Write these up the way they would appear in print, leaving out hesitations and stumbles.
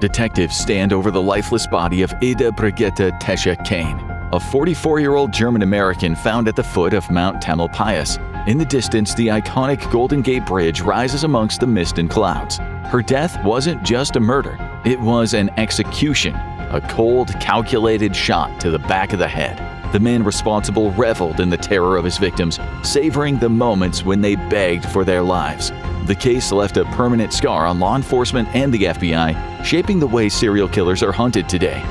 Detectives stand over the lifeless body of Ida Brigitte Tesha Kane, a 44-year-old German-American found at the foot of Mount Tamalpais. In the distance, the iconic Golden Gate Bridge rises amongst the mist and clouds. Her death wasn't just a murder, it was an execution, a cold, calculated shot to the back of the head. The man responsible reveled in the terror of his victims, savoring the moments when they begged for their lives. The case left a permanent scar on law enforcement and the FBI, shaping the way serial killers are hunted today.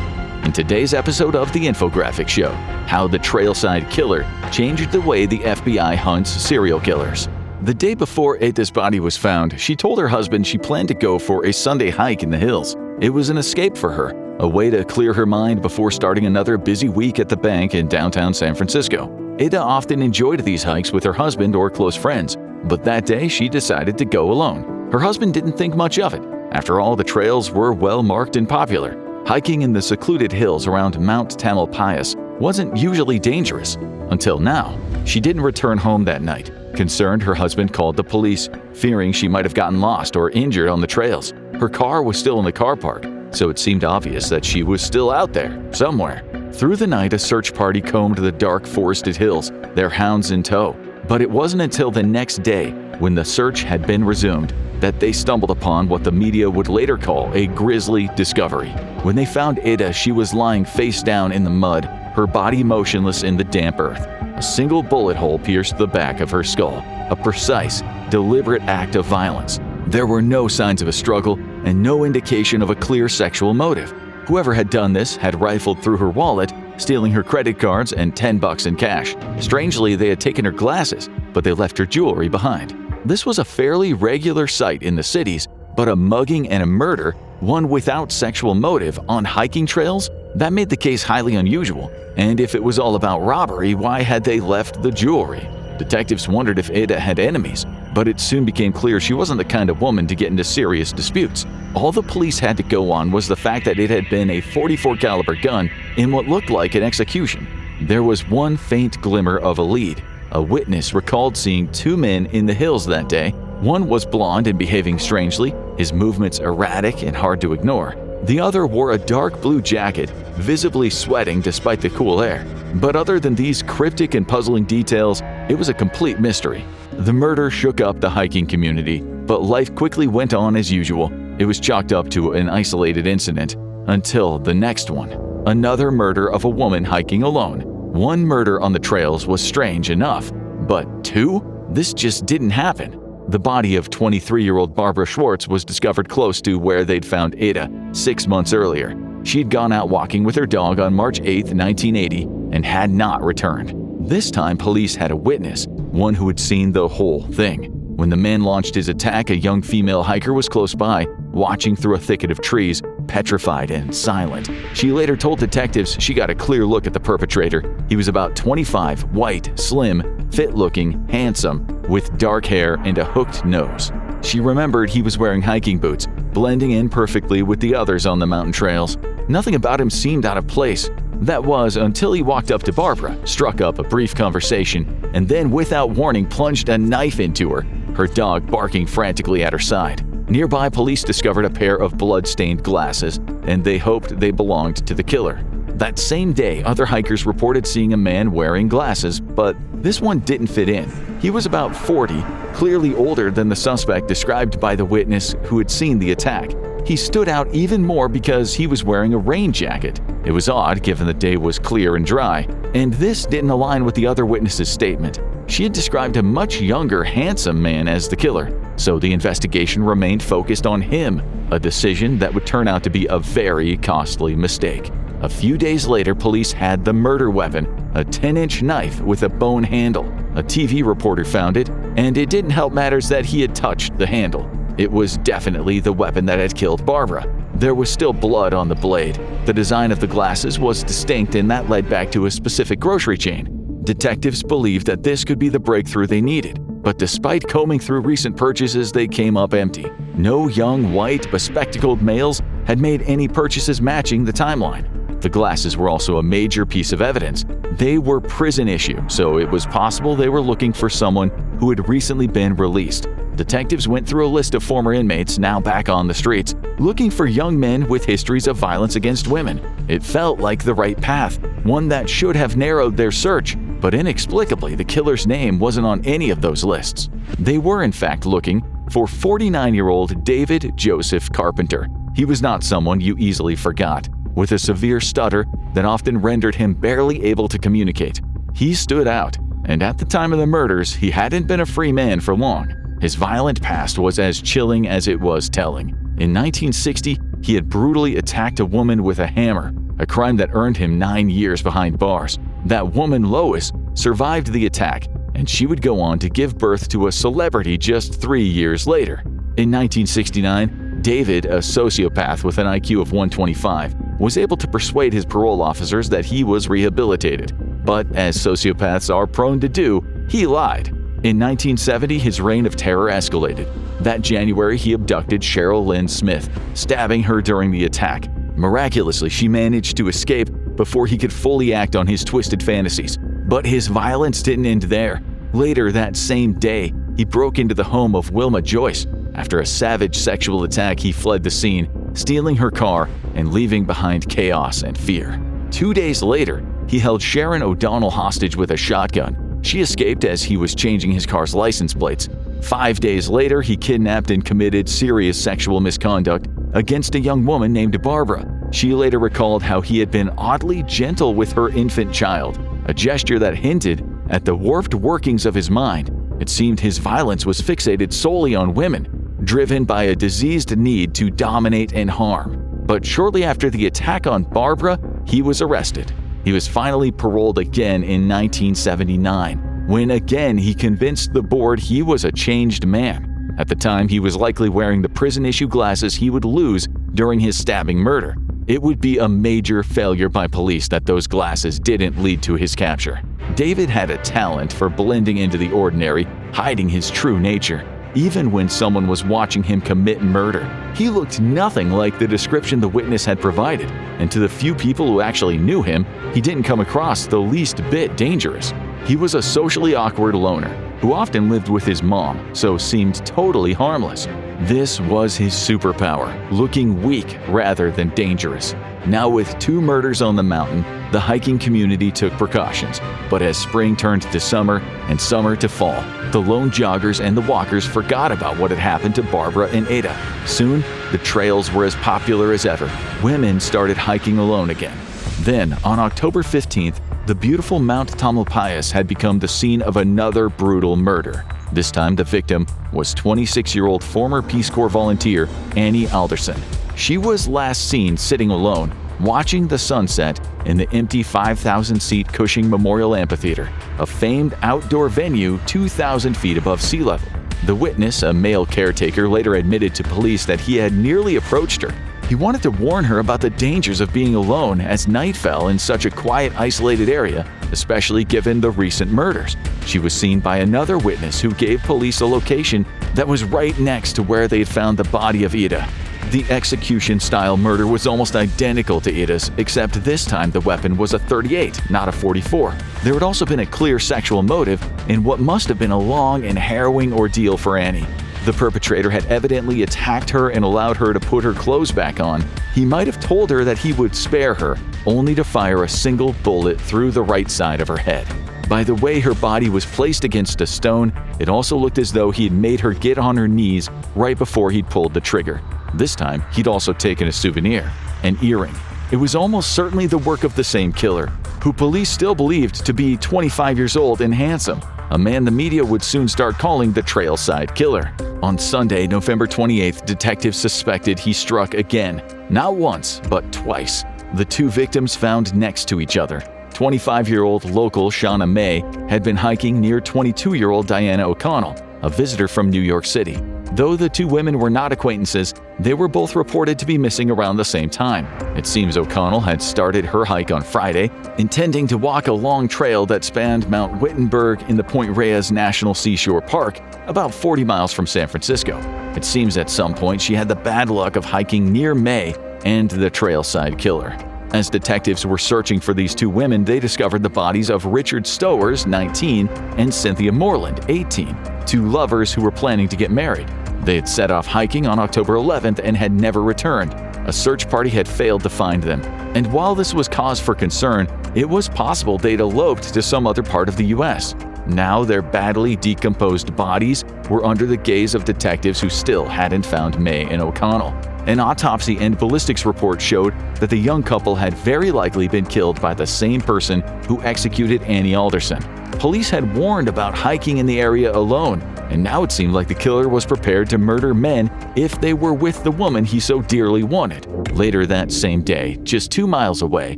In today's episode of The Infographic Show, how the Trailside Killer changed the way the FBI hunts serial killers. The day before Ida's body was found, she told her husband she planned to go for a Sunday hike in the hills. It was an escape for her, a way to clear her mind before starting another busy week at the bank in downtown San Francisco. Ida often enjoyed these hikes with her husband or close friends, but that day she decided to go alone. Her husband didn't think much of it. After all, the trails were well marked and popular. Hiking in the secluded hills around Mount Tamalpais wasn't usually dangerous. Until now. She didn't return home that night. Concerned, her husband called the police, fearing she might have gotten lost or injured on the trails. Her car was still in the car park, so it seemed obvious that she was still out there, somewhere. Through the night, a search party combed the dark forested hills, their hounds in tow. But it wasn't until the next day, when the search had been resumed, that they stumbled upon what the media would later call a grisly discovery. When they found Ida, she was lying face down in the mud, her body motionless in the damp earth. A single bullet hole pierced the back of her skull, a precise, deliberate act of violence. There were no signs of a struggle and no indication of a clear sexual motive. Whoever had done this had rifled through her wallet, stealing her credit cards and $10 in cash. Strangely, they had taken her glasses, but they left her jewelry behind. This was a fairly regular sight in the cities, but a mugging and a murder, one without sexual motive, on hiking trails? That made the case highly unusual. And if it was all about robbery, why had they left the jewelry? Detectives wondered if Ida had enemies, but it soon became clear she wasn't the kind of woman to get into serious disputes. All the police had to go on was the fact that it had been a .44 caliber gun in what looked like an execution. There was one faint glimmer of a lead. A witness recalled seeing two men in the hills that day. One was blonde and behaving strangely, his movements erratic and hard to ignore. The other wore a dark blue jacket, visibly sweating despite the cool air. But other than these cryptic and puzzling details, it was a complete mystery. The murder shook up the hiking community, but life quickly went on as usual. It was chalked up to an isolated incident, until the next one. Another murder of a woman hiking alone. One murder on the trails was strange enough, but two? This just didn't happen. The body of 23-year-old Barbara Schwartz was discovered close to where they'd found Ida 6 months earlier. She'd gone out walking with her dog on March 8, 1980, and had not returned. This time, police had a witness, one who had seen the whole thing. When the man launched his attack, a young female hiker was close by, watching through a thicket of trees, petrified and silent. She later told detectives she got a clear look at the perpetrator. He was about 25, white, slim, fit-looking, handsome, with dark hair and a hooked nose. She remembered he was wearing hiking boots, blending in perfectly with the others on the mountain trails. Nothing about him seemed out of place. That was until he walked up to Barbara, struck up a brief conversation, and then without warning plunged a knife into her dog barking frantically at her side. Nearby, police discovered a pair of blood-stained glasses, and they hoped they belonged to the killer. That same day, other hikers reported seeing a man wearing glasses, but this one didn't fit in. He was about 40, clearly older than the suspect described by the witness who had seen the attack. He stood out even more because he was wearing a rain jacket. It was odd given the day was clear and dry, and this didn't align with the other witness's statement. She had described a much younger, handsome man as the killer, so the investigation remained focused on him, a decision that would turn out to be a very costly mistake. A few days later, police had the murder weapon, a 10-inch knife with a bone handle. A TV reporter found it, and it didn't help matters that he had touched the handle. It was definitely the weapon that had killed Barbara. There was still blood on the blade. The design of the glasses was distinct, and that led back to a specific grocery chain. Detectives believed that this could be the breakthrough they needed, but despite combing through recent purchases, they came up empty. No young, white, bespectacled males had made any purchases matching the timeline. The glasses were also a major piece of evidence. They were prison issue, so it was possible they were looking for someone who had recently been released. Detectives went through a list of former inmates now back on the streets, looking for young men with histories of violence against women. It felt like the right path, one that should have narrowed their search, but inexplicably the killer's name wasn't on any of those lists. They were in fact looking for 49-year-old David Joseph Carpenter. He was not someone you easily forgot, with a severe stutter that often rendered him barely able to communicate. He stood out, and at the time of the murders, he hadn't been a free man for long. His violent past was as chilling as it was telling. In 1960, he had brutally attacked a woman with a hammer, a crime that earned him 9 years behind bars. That woman, Lois, survived the attack, and she would go on to give birth to a celebrity just 3 years later. In 1969, David, a sociopath with an IQ of 125, was able to persuade his parole officers that he was rehabilitated. But as sociopaths are prone to do, he lied. In 1970, his reign of terror escalated. That January, he abducted Cheryl Lynn Smith, stabbing her during the attack. Miraculously, she managed to escape before he could fully act on his twisted fantasies. But his violence didn't end there. Later that same day, he broke into the home of Wilma Joyce. After a savage sexual attack, he fled the scene, stealing her car and leaving behind chaos and fear. 2 days later, he held Sharon O'Donnell hostage with a shotgun. She escaped as he was changing his car's license plates. 5 days later, he kidnapped and committed serious sexual misconduct against a young woman named Barbara. She later recalled how he had been oddly gentle with her infant child, a gesture that hinted at the warped workings of his mind. It seemed his violence was fixated solely on women, driven by a diseased need to dominate and harm. But shortly after the attack on Barbara, he was arrested. He was finally paroled again in 1979, when again he convinced the board he was a changed man. At the time, he was likely wearing the prison-issue glasses he would lose during his stabbing murder. It would be a major failure by police that those glasses didn't lead to his capture. David had a talent for blending into the ordinary, hiding his true nature. Even when someone was watching him commit murder, he looked nothing like the description the witness had provided, and to the few people who actually knew him, he didn't come across the least bit dangerous. He was a socially awkward loner who often lived with his mom, so seemed totally harmless. This was his superpower, looking weak rather than dangerous. Now with 2 murders on the mountain, the hiking community took precautions. But as spring turned to summer and summer to fall, the lone joggers and the walkers forgot about what had happened to Barbara and Ada. Soon, the trails were as popular as ever. Women started hiking alone again. Then, on October 15th, the beautiful Mount Tamalpais had become the scene of another brutal murder. This time, the victim was 26-year-old former Peace Corps volunteer Annie Alderson. She was last seen sitting alone, watching the sunset in the empty 5,000-seat Cushing Memorial Amphitheater, a famed outdoor venue 2,000 feet above sea level. The witness, a male caretaker, later admitted to police that he had nearly approached her. He wanted to warn her about the dangers of being alone as night fell in such a quiet, isolated area, especially given the recent murders. She was seen by another witness who gave police a location that was right next to where they had found the body of Ida. The execution-style murder was almost identical to Ida's, except this time the weapon was a .38, not a .44. There had also been a clear sexual motive in what must have been a long and harrowing ordeal for Annie. The perpetrator had evidently attacked her and allowed her to put her clothes back on. He might have told her that he would spare her, only to fire a single bullet through the right side of her head. By the way her body was placed against a stone, it also looked as though he had made her get on her knees right before he'd pulled the trigger. This time, he'd also taken a souvenir, an earring. It was almost certainly the work of the same killer, who police still believed to be 25 years old and handsome, a man the media would soon start calling the Trailside Killer. On Sunday, November 28th, detectives suspected he struck again, not once, but twice. The 2 victims found next to each other. 25-year-old local Shauna May had been hiking near 22-year-old Diana O'Connell, a visitor from New York City. Though the 2 women were not acquaintances, they were both reported to be missing around the same time. It seems O'Connell had started her hike on Friday, intending to walk a long trail that spanned Mount Wittenberg in the Point Reyes National Seashore Park, about 40 miles from San Francisco. It seems at some point she had the bad luck of hiking near May and the Trailside Killer. As detectives were searching for these two women, they discovered the bodies of Richard Stowers, 19, and Cynthia Moreland, 18, two lovers who were planning to get married. They had set off hiking on October 11th and had never returned. A search party had failed to find them. And while this was cause for concern, it was possible they'd eloped to some other part of the U.S. Now their badly decomposed bodies were under the gaze of detectives who still hadn't found May and O'Connell. An autopsy and ballistics report showed that the young couple had very likely been killed by the same person who executed Annie Alderson. Police had warned about hiking in the area alone, and now it seemed like the killer was prepared to murder men if they were with the woman he so dearly wanted. Later that same day, just 2 miles away,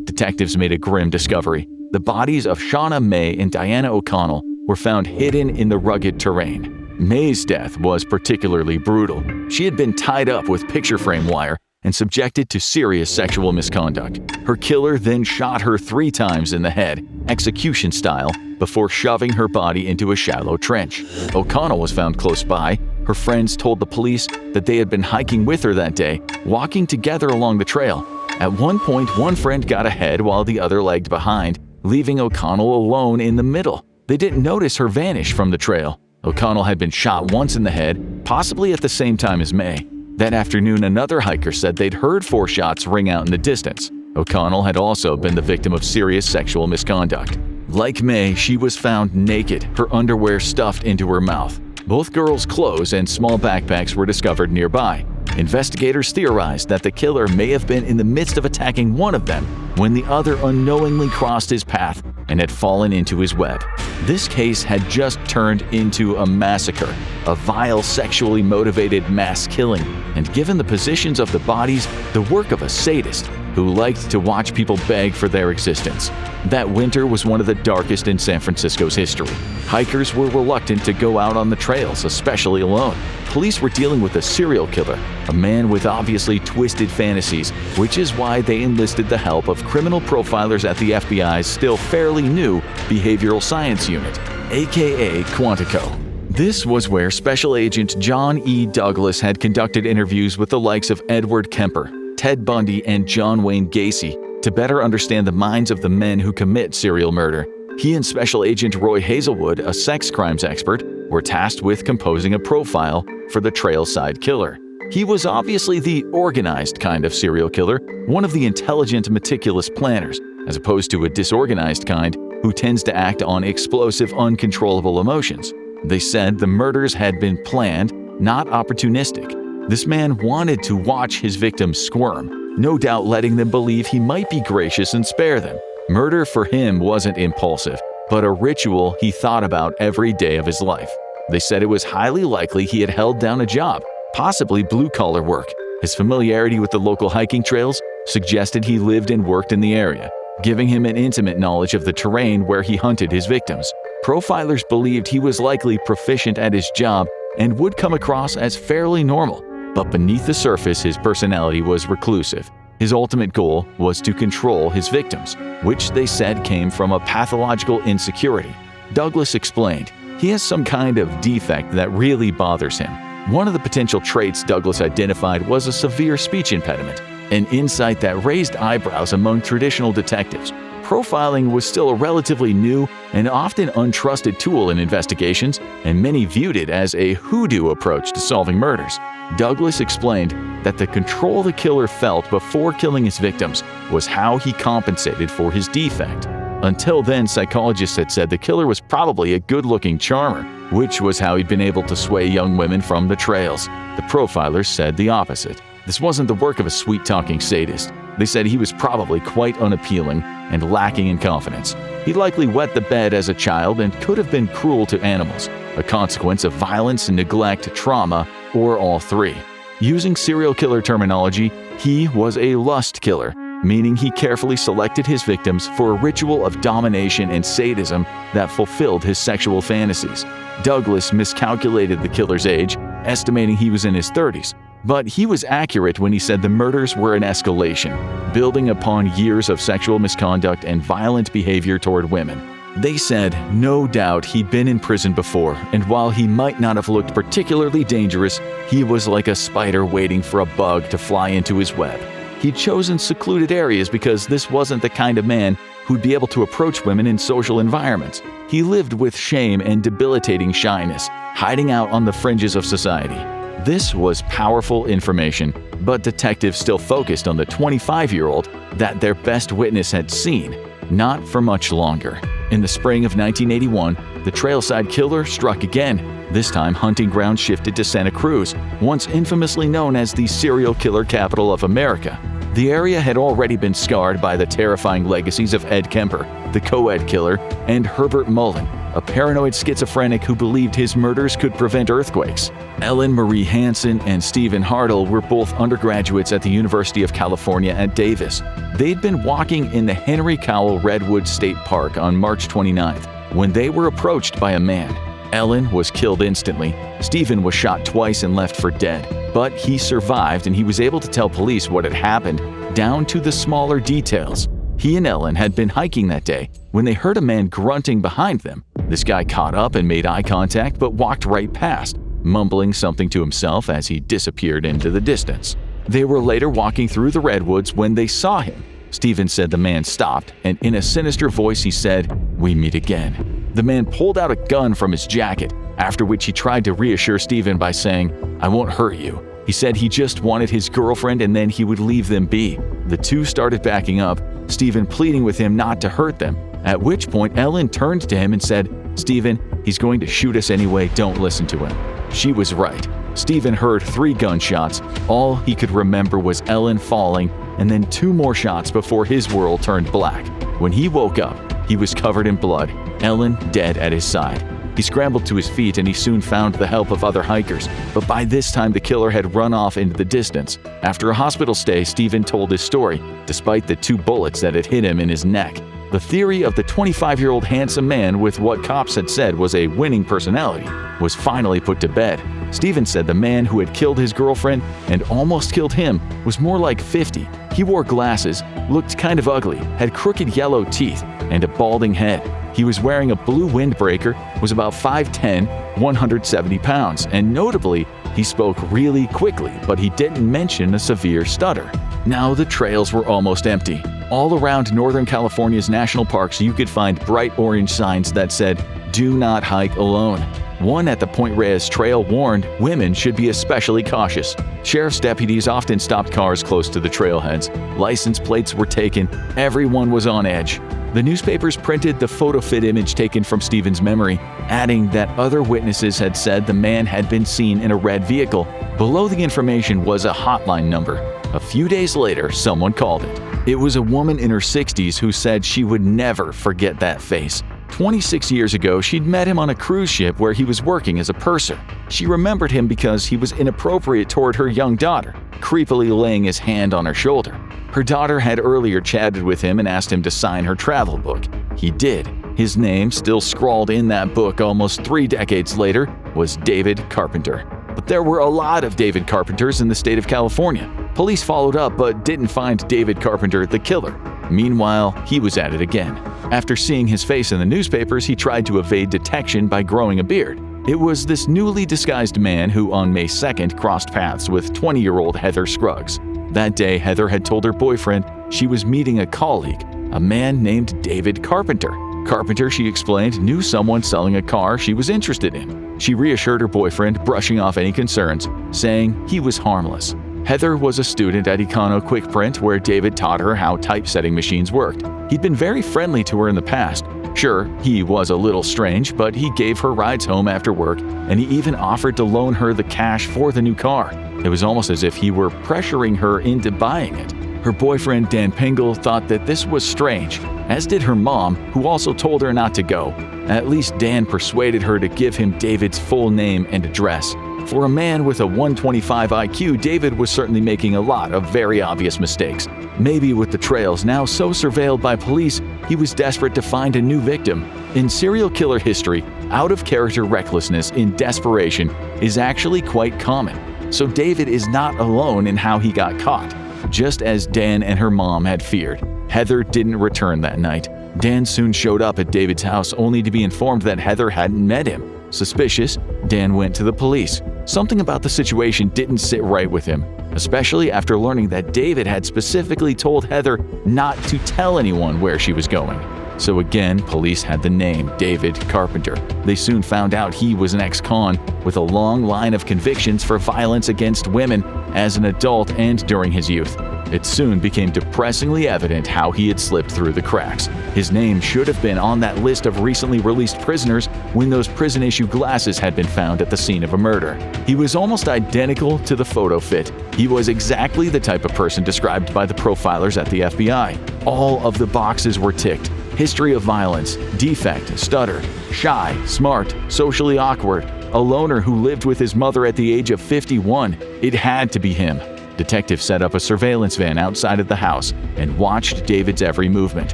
detectives made a grim discovery. The bodies of Shauna May and Diana O'Connell were found hidden in the rugged terrain. May's death was particularly brutal. She had been tied up with picture frame wire and subjected to serious sexual misconduct. Her killer then shot her 3 times in the head, execution style, before shoving her body into a shallow trench. O'Connell was found close by. Her friends told the police that they had been hiking with her that day, walking together along the trail. At one point, one friend got ahead while the other lagged behind, leaving O'Connell alone in the middle. They didn't notice her vanish from the trail. O'Connell had been shot once in the head, possibly at the same time as May. That afternoon, another hiker said they'd heard 4 shots ring out in the distance. O'Connell had also been the victim of serious sexual misconduct. Like May, she was found naked, her underwear stuffed into her mouth. Both girls' clothes and small backpacks were discovered nearby. Investigators theorized that the killer may have been in the midst of attacking one of them when the other unknowingly crossed his path and had fallen into his web. This case had just turned into a massacre, a vile sexually motivated mass killing, and given the positions of the bodies, the work of a sadist who liked to watch people beg for their existence. That winter was one of the darkest in San Francisco's history. Hikers were reluctant to go out on the trails, especially alone. Police were dealing with a serial killer, a man with obviously twisted fantasies, which is why they enlisted the help of criminal profilers at the FBI's still fairly new Behavioral Science Unit, aka Quantico. This was where Special Agent John E. Douglas had conducted interviews with the likes of Edward Kemper, Ted Bundy, and John Wayne Gacy to better understand the minds of the men who commit serial murder. He and Special Agent Roy Hazelwood, a sex crimes expert, were tasked with composing a profile for the Trailside Killer. He was obviously the organized kind of serial killer, one of the intelligent, meticulous planners, as opposed to a disorganized kind who tends to act on explosive, uncontrollable emotions. They said the murders had been planned, not opportunistic. This man wanted to watch his victims squirm, no doubt letting them believe he might be gracious and spare them. Murder for him wasn't impulsive, but a ritual he thought about every day of his life. They said it was highly likely he had held down a job, possibly blue-collar work. His familiarity with the local hiking trails suggested he lived and worked in the area, giving him an intimate knowledge of the terrain where he hunted his victims. Profilers believed he was likely proficient at his job and would come across as fairly normal. But beneath the surface, his personality was reclusive. His ultimate goal was to control his victims, which they said came from a pathological insecurity. Douglas explained, he has some kind of defect that really bothers him. One of the potential traits Douglas identified was a severe speech impediment, an insight that raised eyebrows among traditional detectives. Profiling was still a relatively new and often untrusted tool in investigations, and many viewed it as a hoodoo approach to solving murders. Douglas explained that the control the killer felt before killing his victims was how he compensated for his defect. Until then, psychologists had said the killer was probably a good-looking charmer, which was how he'd been able to sway young women from the trails. The profilers said the opposite. This wasn't the work of a sweet-talking sadist. They said he was probably quite unappealing and lacking in confidence. He likely wet the bed as a child and could have been cruel to animals, a consequence of violence, neglect, trauma, or all three. Using serial killer terminology, he was a lust killer, meaning he carefully selected his victims for a ritual of domination and sadism that fulfilled his sexual fantasies. Douglas miscalculated the killer's age, estimating he was in his 30s. But he was accurate when he said the murders were an escalation, building upon years of sexual misconduct and violent behavior toward women. They said no doubt he'd been in prison before, and while he might not have looked particularly dangerous, he was like a spider waiting for a bug to fly into his web. He'd chosen secluded areas because this wasn't the kind of man who'd be able to approach women in social environments. He lived with shame and debilitating shyness, hiding out on the fringes of society. This was powerful information, but detectives still focused on the 25-year-old that their best witness had seen, not for much longer. In the spring of 1981, the Trailside Killer struck again. This time, hunting ground shifted to Santa Cruz, once infamously known as the serial killer capital of America. The area had already been scarred by the terrifying legacies of Ed Kemper, the co-ed killer, and Herbert Mullen, a paranoid schizophrenic who believed his murders could prevent earthquakes. Ellen Marie Hansen and Stephen Hartle were both undergraduates at the University of California at Davis. They'd been walking in the Henry Cowell Redwood State Park on March 29th when they were approached by a man. Ellen was killed instantly. Stephen was shot twice and left for dead, but he survived and he was able to tell police what had happened, down to the smaller details. He and Ellen had been hiking that day when they heard a man grunting behind them. This guy caught up and made eye contact but walked right past, mumbling something to himself as he disappeared into the distance. They were later walking through the redwoods when they saw him. Stephen said the man stopped, and in a sinister voice he said, "We meet again." The man pulled out a gun from his jacket, after which he tried to reassure Stephen by saying, "I won't hurt you." He said he just wanted his girlfriend and then he would leave them be. The two started backing up, Stephen pleading with him not to hurt them, at which point Ellen turned to him and said, "Stephen, he's going to shoot us anyway, don't listen to him." She was right. Stephen heard 3 gunshots. All he could remember was Ellen falling and then 2 more shots before his world turned black. When he woke up, he was covered in blood, Ellen dead at his side. He scrambled to his feet and he soon found the help of other hikers, but by this time the killer had run off into the distance. After a hospital stay, Stephen told his story, despite the 2 bullets that had hit him in his neck. The theory of the 25-year-old handsome man with what cops had said was a winning personality was finally put to bed. Stephen said the man who had killed his girlfriend and almost killed him was more like 50. He wore glasses, looked kind of ugly, had crooked yellow teeth, and a balding head. He was wearing a blue windbreaker, was about 5'10", 170 pounds, and notably, he spoke really quickly, but he didn't mention a severe stutter. Now the trails were almost empty. All around Northern California's national parks, you could find bright orange signs that said, "Do not hike alone." One at the Point Reyes Trail warned women should be especially cautious. Sheriff's deputies often stopped cars close to the trailheads. License plates were taken. Everyone was on edge. The newspapers printed the photo fit image taken from Stephen's memory, adding that other witnesses had said the man had been seen in a red vehicle. Below the information was a hotline number. A few days later, someone called it. It was a woman in her 60s who said she would never forget that face. 26 years ago, she'd met him on a cruise ship where he was working as a purser. She remembered him because he was inappropriate toward her young daughter, creepily laying his hand on her shoulder. Her daughter had earlier chatted with him and asked him to sign her travel book. He did. His name, still scrawled in that book almost 3 decades later, was David Carpenter. But there were a lot of David Carpenters in the state of California. Police followed up but didn't find David Carpenter the killer. Meanwhile, he was at it again. After seeing his face in the newspapers, he tried to evade detection by growing a beard. It was this newly disguised man who on May 2nd crossed paths with 20-year-old Heather Scruggs. That day, Heather had told her boyfriend she was meeting a colleague, a man named David Carpenter. Carpenter, she explained, knew someone selling a car she was interested in. She reassured her boyfriend, brushing off any concerns, saying he was harmless. Heather was a student at Econo Quick Print where David taught her how typesetting machines worked. He'd been very friendly to her in the past. Sure, he was a little strange, but he gave her rides home after work, and he even offered to loan her the cash for the new car. It was almost as if he were pressuring her into buying it. Her boyfriend, Dan Pingle, thought that this was strange, as did her mom, who also told her not to go. At least Dan persuaded her to give him David's full name and address. For a man with a 125 IQ, David was certainly making a lot of very obvious mistakes. Maybe with the trails now so surveilled by police, he was desperate to find a new victim. In serial killer history, out-of-character recklessness in desperation is actually quite common. So David is not alone in how he got caught, just as Dan and her mom had feared. Heather didn't return that night. Dan soon showed up at David's house only to be informed that Heather hadn't met him. Suspicious, Dan went to the police. Something about the situation didn't sit right with him. especially after learning that David had specifically told Heather not to tell anyone where she was going. So again, police had the name David Carpenter. They soon found out he was an ex-con with a long line of convictions for violence against women as an adult and during his youth. It soon became depressingly evident how he had slipped through the cracks. His name should have been on that list of recently released prisoners when those prison-issue glasses had been found at the scene of a murder. He was almost identical to the photo fit. He was exactly the type of person described by the profilers at the FBI. All of the boxes were ticked. History of violence, defect, stutter, shy, smart, socially awkward, a loner who lived with his mother at the age of 51. It had to be him. Detectives set up a surveillance van outside of the house and watched David's every movement.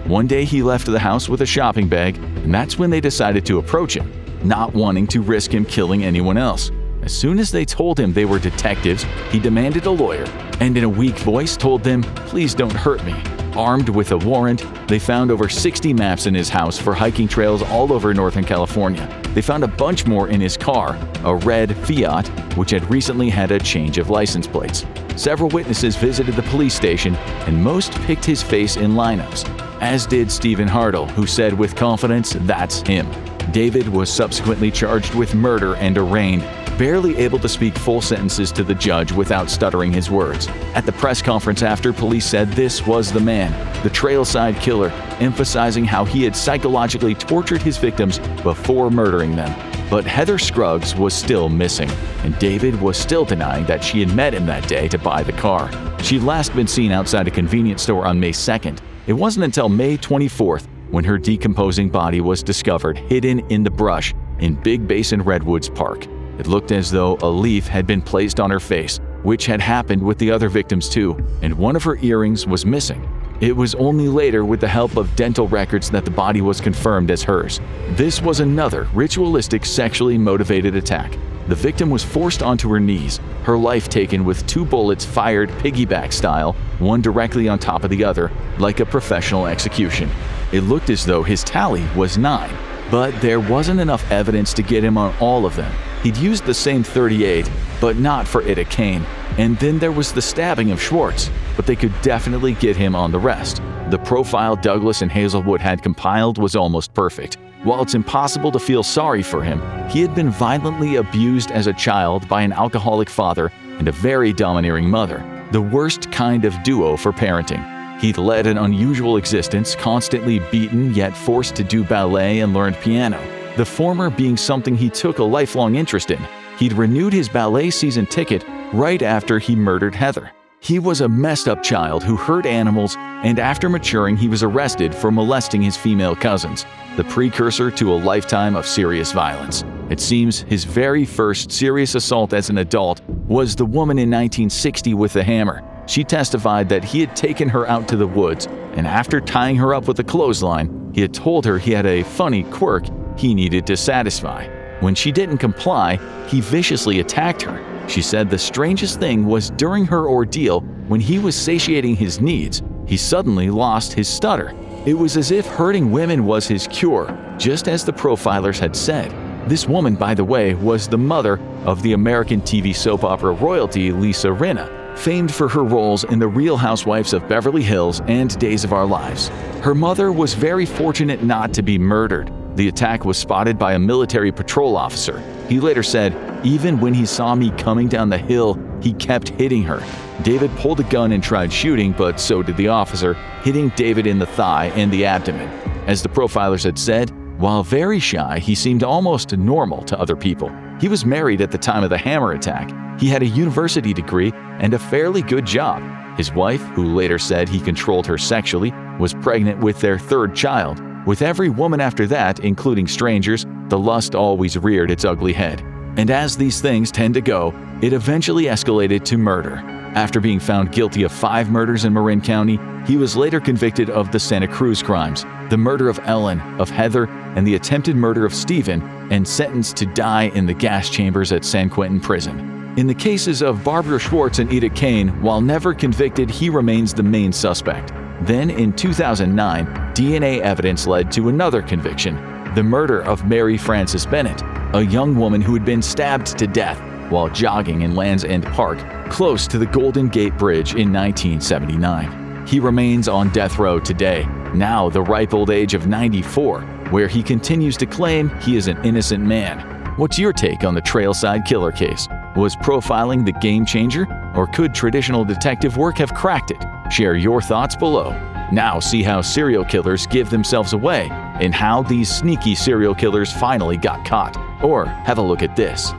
One day he left the house with a shopping bag, and that's when they decided to approach him, not wanting to risk him killing anyone else. As soon as they told him they were detectives, he demanded a lawyer, and in a weak voice told them, "Please don't hurt me." Armed with a warrant, they found over 60 maps in his house for hiking trails all over Northern California. They found a bunch more in his car, a red Fiat, which had recently had a change of license plates. Several witnesses visited the police station, and most picked his face in lineups, as did Stephen Hartle, who said with confidence, "That's him." David was subsequently charged with murder and arraigned, barely able to speak full sentences to the judge without stuttering his words. At the press conference after, police said this was the man, the Trailside Killer, emphasizing how he had psychologically tortured his victims before murdering them. But Heather Scruggs was still missing, and David was still denying that she had met him that day to buy the car. She'd last been seen outside a convenience store on May 2nd. It wasn't until May 24th when her decomposing body was discovered hidden in the brush in Big Basin Redwoods Park. It looked as though a leaf had been placed on her face, which had happened with the other victims too, and one of her earrings was missing. It was only later with the help of dental records that the body was confirmed as hers. This was another ritualistic sexually motivated attack. The victim was forced onto her knees, her life taken with 2 bullets fired piggyback style, one directly on top of the other, like a professional execution. It looked as though his tally was 9, but there wasn't enough evidence to get him on all of them. He'd used the same .38, but not for Ida Kane. And then there was the stabbing of Schwartz, but they could definitely get him on the rest. The profile Douglas and Hazelwood had compiled was almost perfect. While it's impossible to feel sorry for him, he had been violently abused as a child by an alcoholic father and a very domineering mother, the worst kind of duo for parenting. He'd led an unusual existence, constantly beaten yet forced to do ballet and learned piano, the former being something he took a lifelong interest in. He'd renewed his ballet season ticket right after he murdered Heather. He was a messed-up child who hurt animals, and after maturing he was arrested for molesting his female cousins, the precursor to a lifetime of serious violence. It seems his very first serious assault as an adult was the woman in 1960 with the hammer. She testified that he had taken her out to the woods, and after tying her up with a clothesline, he had told her he had a funny quirk he needed to satisfy. When she didn't comply, he viciously attacked her. She said the strangest thing was during her ordeal, when he was satiating his needs, he suddenly lost his stutter. It was as if hurting women was his cure, just as the profilers had said. This woman, by the way, was the mother of the American TV soap opera royalty Lisa Rinna, famed for her roles in The Real Housewives of Beverly Hills and Days of Our Lives. Her mother was very fortunate not to be murdered. The attack was spotted by a military patrol officer. He later said, "Even when he saw me coming down the hill, he kept hitting her." David pulled a gun and tried shooting, but so did the officer, hitting David in the thigh and the abdomen. As the profilers had said, while very shy, he seemed almost normal to other people. He was married at the time of the hammer attack. He had a university degree and a fairly good job. His wife, who later said he controlled her sexually, was pregnant with their 3rd child. With every woman after that, including strangers, the lust always reared its ugly head. And as these things tend to go, it eventually escalated to murder. After being found guilty of 5 murders in Marin County, he was later convicted of the Santa Cruz crimes, the murder of Ellen, of Heather, and the attempted murder of Stephen, and sentenced to die in the gas chambers at San Quentin Prison. In the cases of Barbara Schwartz and Ida Kane, while never convicted, he remains the main suspect. Then, in 2009, DNA evidence led to another conviction, the murder of Mary Frances Bennett, a young woman who had been stabbed to death while jogging in Land's End Park close to the Golden Gate Bridge in 1979. He remains on death row today, now the ripe old age of 94, where he continues to claim he is an innocent man. What's your take on the Trailside Killer case? Was profiling the game changer, or could traditional detective work have cracked it? Share your thoughts below. Now see how serial killers give themselves away and how these sneaky serial killers finally got caught. Or have a look at this.